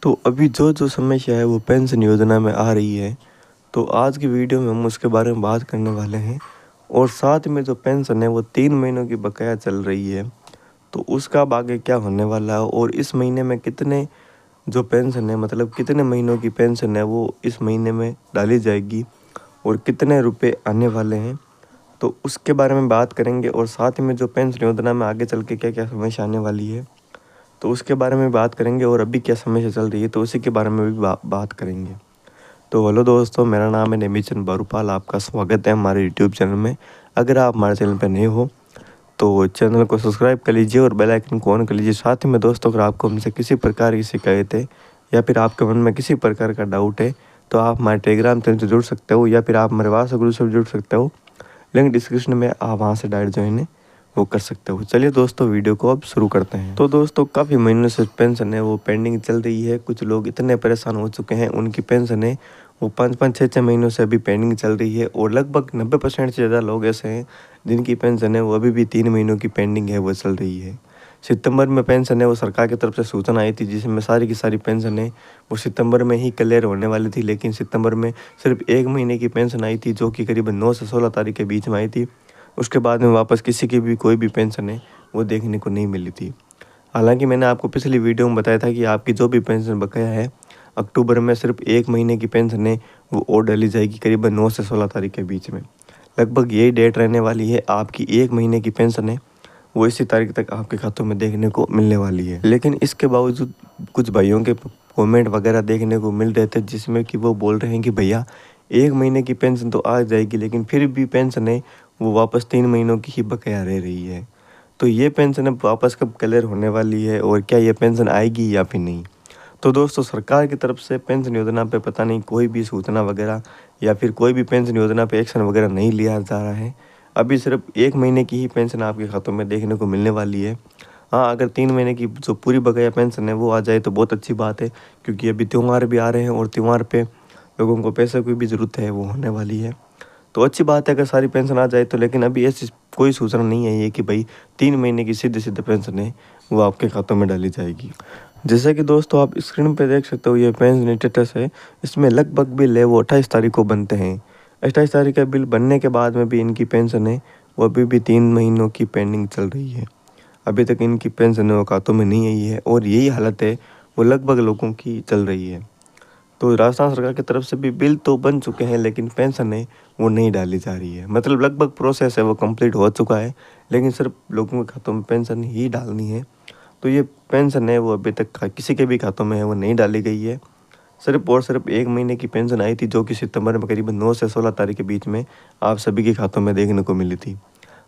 तो अभी जो समस्या है वो पेंशन योजना में आ रही है, तो आज की वीडियो में हम उसके बारे में बात करने वाले हैं। और साथ में जो पेंशन है वो 3 महीनों की बकाया चल रही है, तो उसका अब आगे क्या होने वाला है और इस महीने में कितने जो पेंशन है मतलब कितने महीनों की पेंशन है वो इस महीने में डाली जाएगी और कितने रुपए आने वाले हैं, तो उसके बारे में बात करेंगे। और साथ में जो पेंशन योजना में आगे चल के क्या क्या समस्या आने वाली है तो उसके बारे में बात करेंगे, और अभी क्या समस्या चल रही है तो उसी के बारे में भी बात करेंगे। तो हेलो दोस्तों, मेरा नाम है नेमीचंद बारूपाल, आपका स्वागत है हमारे यूट्यूब चैनल में। अगर आप हमारे चैनल पर नए हो तो चैनल को सब्सक्राइब कर लीजिए और बेल आइकन को ऑन कर लीजिए। साथ ही में दोस्तों, अगर आपको हमसे किसी प्रकार की शिकायत है या फिर आपके मन में किसी प्रकार का डाउट है तो आप हमारे टेलीग्राम चैनल से जुड़ सकते हो या फिर आप हमारे व्हाट्सएप ग्रुप से जुड़ सकते हो। लिंक डिस्क्रिप्शन में, आप वहाँ से डायरेक्ट ज्वाइन वो कर सकते हो। चलिए दोस्तों, वीडियो को अब शुरू करते हैं। तो दोस्तों, काफ़ी महीनों से पेंशन है वो पेंडिंग चल रही है। कुछ लोग इतने परेशान हो चुके हैं, उनकी पेंशन है वो 5-5, 6-6 महीनों से अभी पेंडिंग चल रही है। और लगभग 90% से ज़्यादा लोग ऐसे हैं जिनकी पेंशन है वो अभी भी 3 महीनों की पेंडिंग है वो चल रही है। सितंबर में पेंशन है वो सरकार की तरफ से सूचना आई थी जिसमें सारी की सारी पेंशन है वो सितंबर में ही क्लियर होने वाली थी, लेकिन सितंबर में सिर्फ 1 महीने की पेंशन आई थी जो कि करीबन 9 से 16 तारीख के बीच में आई थी। उसके बाद में वापस किसी की भी कोई भी पेंशन है वो देखने को नहीं मिली थी। हालांकि मैंने आपको पिछली वीडियो में बताया था कि आपकी जो भी पेंशन बकाया है अक्टूबर में सिर्फ 1 महीने की पेंशन है वो और डाली जाएगी करीबन 9 से 16 तारीख के बीच में। लगभग यही डेट रहने वाली है। आपकी 1 महीने की पेंशन है वो इसी तारीख तक आपके खातों में देखने को मिलने वाली है। लेकिन इसके बावजूद कुछ भाइयों के कमेंट वगैरह देखने को मिल रहे थे जिसमें कि वो बोल रहे हैं कि भैया 1 महीने की पेंशन तो आ जाएगी लेकिन फिर भी पेंशन है वो वापस 3 महीनों की ही बकाया रह रही है। तो ये पेंशन अब वापस कब क्लियर होने वाली है और क्या ये पेंशन आएगी या फिर नहीं। तो दोस्तों, सरकार की तरफ से पेंशन योजना पे पता नहीं कोई भी सूचना वगैरह या फिर कोई भी पेंशन योजना पे एक्शन वगैरह नहीं लिया जा रहा है। अभी सिर्फ 1 महीने की ही पेंशन आपके खातों में देखने को मिलने वाली है। हाँ, अगर 3 महीने की जो पूरी बकाया पेंशन है वो आ जाए तो बहुत अच्छी बात है, क्योंकि अभी त्यौहार भी आ रहे हैं और त्यौहार पे लोगों को पैसे की भी ज़रूरत है वो होने वाली है। तो अच्छी बात है अगर सारी पेंशन आ जाए तो, लेकिन अभी ऐसी कोई सूचना नहीं है ये कि भाई 3 महीने की सीधे पेंशन है वो आपके खातों में डाली जाएगी। जैसे कि दोस्तों आप स्क्रीन पे देख सकते हो ये पेंशन स्टेटस है। इसमें लगभग बिल है वो 28 तारीख को बनते हैं। 28 तारीख का बिल बनने के बाद में भी इनकी पेंशन है वो अभी भी 3 महीनों की पेंडिंग चल रही है। अभी तक इनकी पेंशन वो खातों में नहीं आई है और यही हालत है वो लगभग लोगों की चल रही है। तो राजस्थान सरकार की तरफ से भी बिल तो बन चुके हैं लेकिन पेंशन है वो नहीं डाली जा रही है। मतलब लगभग प्रोसेस है वो कंप्लीट हो चुका है, लेकिन सिर्फ लोगों के खातों में पेंशन ही डालनी है। तो ये पेंशन है वो अभी तक किसी के भी खातों में है वो नहीं डाली गई है। सिर्फ और सिर्फ 1 महीने की पेंशन आई थी जो कि सितंबर में करीबन 9 से 16 तारीख के बीच में आप सभी के खातों में देखने को मिली थी।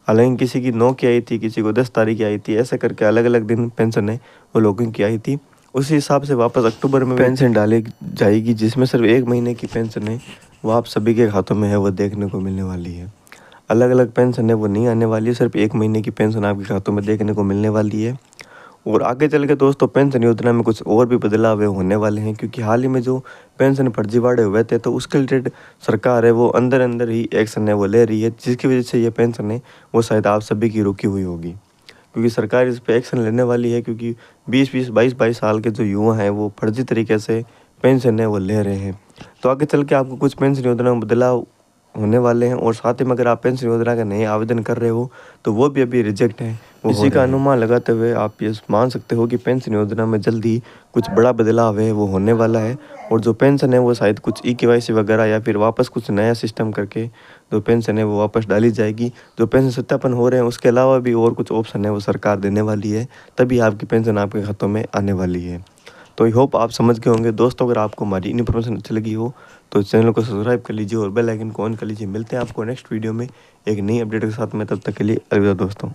हालांकि किसी की 9 की आई थी, किसी को 10 तारीख की आई थी, ऐसे करके अलग अलग दिन पेंशन है वो लोगों की आई थी। उसी हिसाब से वापस अक्टूबर में पेंशन डाली जाएगी जिसमें सिर्फ 1 महीने की पेंशन है वो आप सभी के खातों में है वो देखने को मिलने वाली है। अलग अलग पेंशन है वो नहीं आने वाली है, सिर्फ 1 महीने की पेंशन आपके खातों में देखने को मिलने वाली है। और आगे चल के दोस्तों पेंशन योजना में कुछ और भी बदलाव होने वाले हैं, क्योंकि हाल ही में जो पेंशन फर्जीवाड़े हुए थे तो उसके रिलेटेड सरकार है वो अंदर ही एक्शन है वो ले रही है, जिसकी वजह से ये पेंशन है वो शायद आप सभी की रुकी हुई होगी, क्योंकि सरकार इस पे एक्शन लेने वाली है। क्योंकि 20-20, 22-22 साल के जो युवा हैं वो फर्जी तरीके से पेंशन है वो ले रहे हैं। तो आगे चल के आपको कुछ पेंशन योजना में बदलाव होने वाले हैं, और साथ ही में अगर आप पेंशन योजना का नए आवेदन कर रहे हो तो वो भी अभी रिजेक्ट है। इसी का अनुमान लगाते हुए आप ये मान सकते हो कि पेंशन योजना में जल्दी कुछ बड़ा बदलाव है वो होने वाला है। और जो पेंशन है वो शायद कुछ ई-केवाईसी वगैरह या फिर वापस कुछ नया सिस्टम करके जो पेंशन है वो वापस डाली जाएगी। जो पेंशन सत्यापन हो रहे हैं उसके अलावा भी और कुछ ऑप्शन है वो सरकार देने वाली है, तभी आपकी पेंशन आपके खातों में आने वाली है। तो आई होप आप समझ गए होंगे दोस्तों। अगर आपको हमारी इन्फॉर्मेशन अच्छी लगी हो तो चैनल को सब्सक्राइब कर लीजिए और बेल आइकन को ऑन कर लीजिए। मिलते हैं आपको नेक्स्ट वीडियो में एक नई अपडेट के साथ में, तब तक के लिए अलविदा दोस्तों।